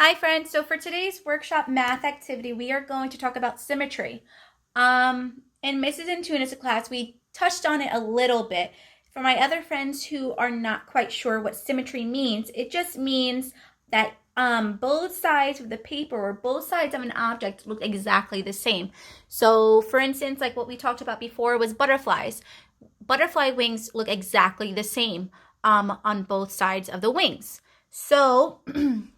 Hi friends, so for today's workshop math activity, we are going to talk about symmetry. In Mrs. Antunes' class, we touched on it a little bit. For my other friends who are not quite sure what symmetry means, it just means that both sides of the paper or both sides of an object look exactly the same. So for instance, like what we talked about before was butterflies. Butterfly wings look exactly the same on both sides of the wings. So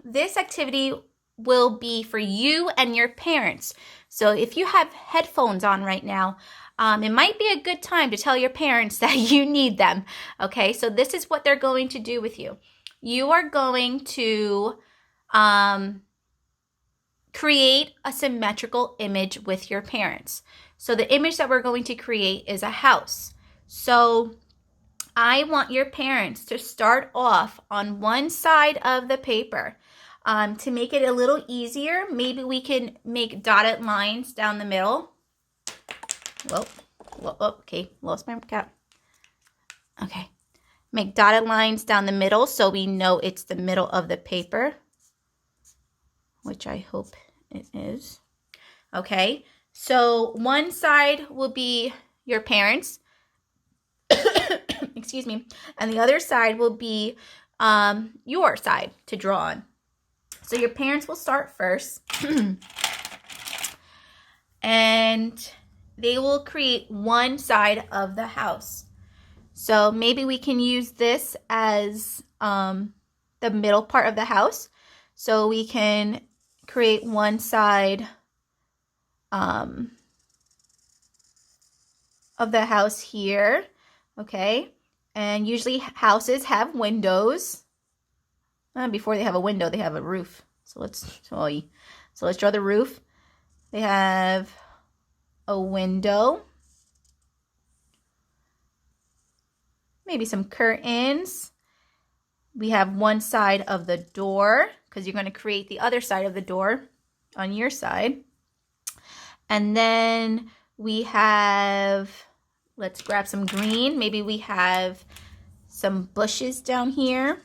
this activity will be for you and your parents. So if you have headphones on right now, it might be a good time to tell your parents that you need them. Okay, so this is what they're going to do with you. You are going to create a symmetrical image with your parents. So the image that we're going to create is a house. So I want your parents to start off on one side of the paper. To make it a little easier, maybe we can make dotted lines down the middle. Whoa, okay, lost my cap. Okay, make dotted lines down the middle so we know it's the middle of the paper, which I hope it is. Okay, so one side will be your parents. Excuse me, and the other side will be your side to draw on. So your parents will start first and they will create one side of the house. So maybe we can use this as the middle part of the house. So we can create one side of the house here, okay? And usually houses have windows. Before they have a window, they have a roof. So let's draw the roof. They have a window, maybe some curtains. We have one side of the door because you're going to create the other side of the door on your side. And then we have, let's grab some green. Maybe we have some bushes down here.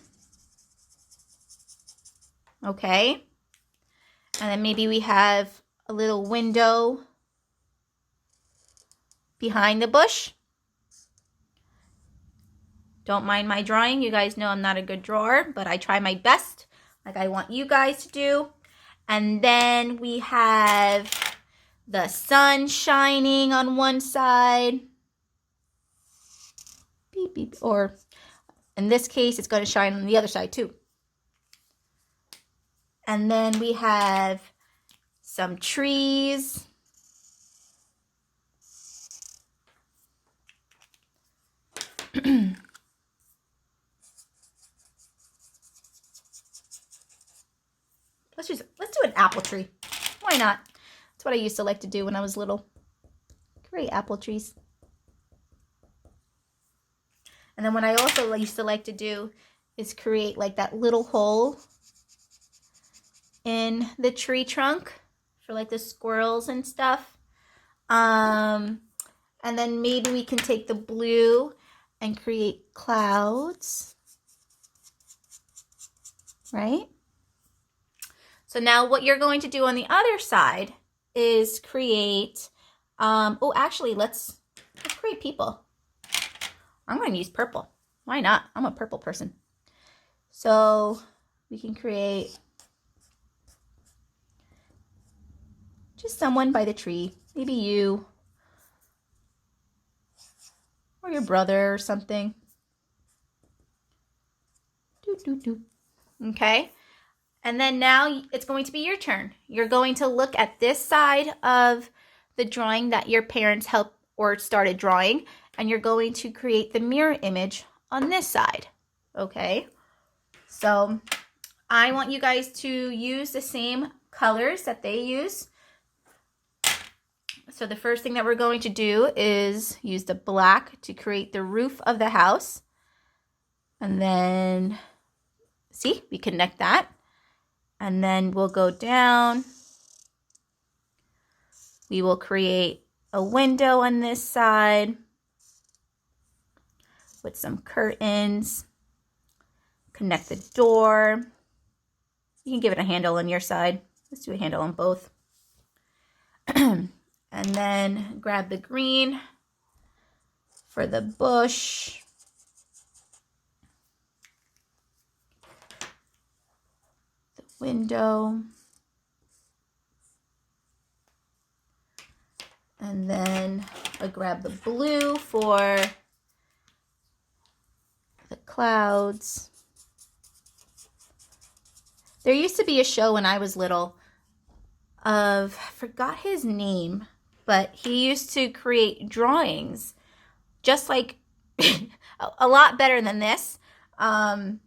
Okay. And then maybe we have a little window behind the bush. Don't mind my drawing. You guys know I'm not a good drawer, but I try my best, like I want you guys to do. And then we have the sun shining on one side. Beep, beep. Or in this case, it's going to shine on the other side too. And then we have some trees. Let's do an apple tree. Why not? That's what I used to like to do when I was little. Create apple trees. And then what I also used to like to do is create like that little hole in the tree trunk for like the squirrels and stuff. And then maybe we can take the blue and create clouds, right? So now what you're going to do on the other side is create, actually let's create people. I'm going to use purple. Why not? I'm a purple person. So we can create just someone by the tree. Maybe you or your brother or something. Okay. And then now it's going to be your turn. You're going to look at this side of the drawing that your parents helped or started drawing, and you're going to create the mirror image on this side. Okay. So I want you guys to use the same colors that they use. So the first thing that we're going to do is use the black to create the roof of the house. And then, see, we connect that. And then we'll go down. We will create a window on this side with some curtains. Connect the door. You can give it a handle on your side. Let's do a handle on both. And then grab the green for the bush. The window. And then I grab the blue for the clouds. There used to be a show when I was little I forgot his name, but he used to create drawings just like a lot better than this. And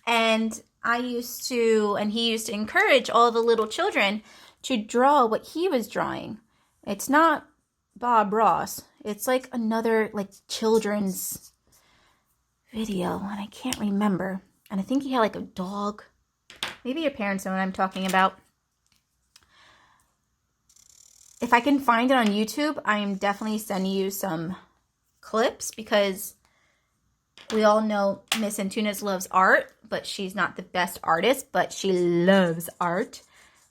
he used to encourage all the little children to draw what he was drawing. It's not Bob Ross. It's like another like children's video, and I can't remember. And I think he had like a dog. Maybe your parents know what I'm talking about. If I can find it on YouTube, I am definitely sending you some clips because we all know Miss Antunes loves art, but she's not the best artist, but she loves art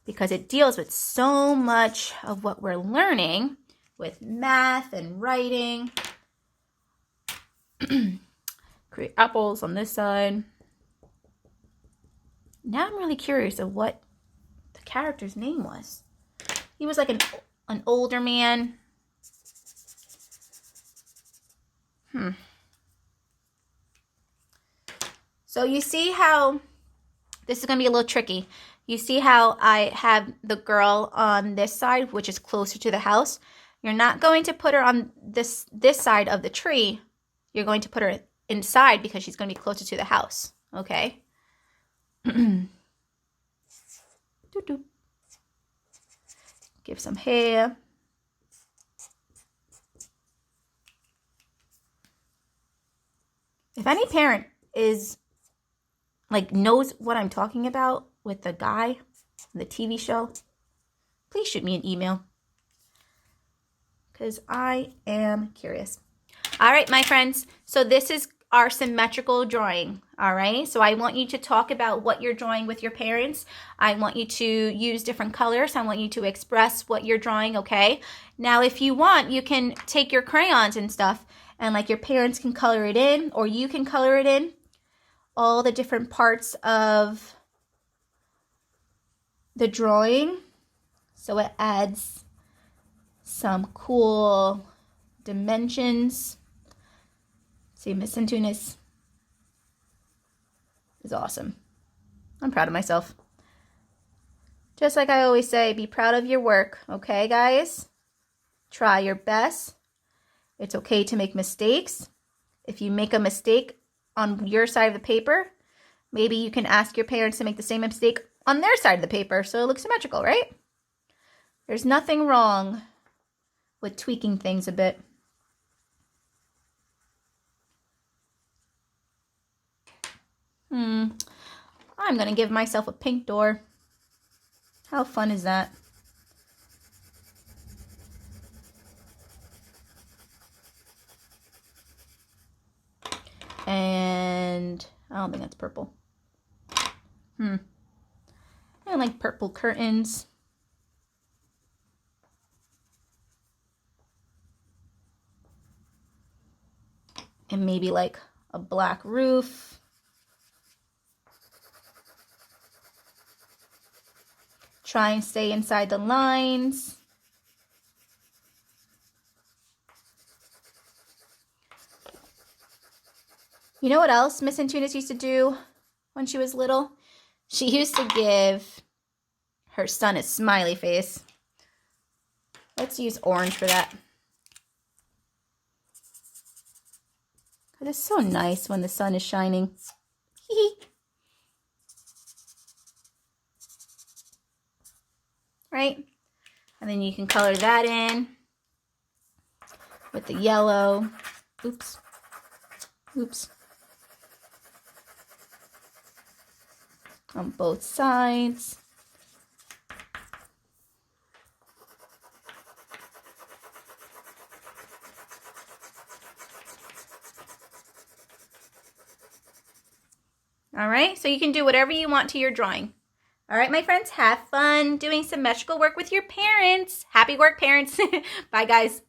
because it deals with so much of what we're learning with math and writing. Create apples on this side. Now I'm really curious of what the character's name was. He was like an older man. So you see how this is going to be a little tricky. You see how I have the girl on this side, which is closer to the house. You're not going to put her on this side of the tree. You're going to put her inside because she's going to be closer to the house. Okay? Give some hair. If any parent knows what I'm talking about with the guy, the TV show, please shoot me an email because I am curious. All right, my friends. So this is our symmetrical drawing. All right. So I want you to talk about what you're drawing with your parents. I want you to use different colors. I want you to express what you're drawing. Okay. Now, if you want, you can take your crayons and stuff and like your parents can color it in or you can color it in. All the different parts of the drawing. So it adds some cool dimensions. See, Miss Antunes is awesome. I'm proud of myself. Just like I always say, be proud of your work, okay, guys? Try your best. It's okay to make mistakes. If you make a mistake on your side of the paper, maybe you can ask your parents to make the same mistake on their side of the paper so it looks symmetrical, right? There's nothing wrong with tweaking things a bit. I'm going to give myself a pink door. How fun is that? And I don't think that's purple. I like purple curtains. And maybe like a black roof. Try and stay inside the lines. You know what else Miss Antunes used to do when she was little? She used to give her son a smiley face. Let's use orange for that. It's so nice when the sun is shining. Right? And then you can color that in with the yellow. Oops. On both sides. All right, so you can do whatever you want to your drawing. All right, my friends, have fun doing symmetrical work with your parents. Happy work, parents. Bye, guys.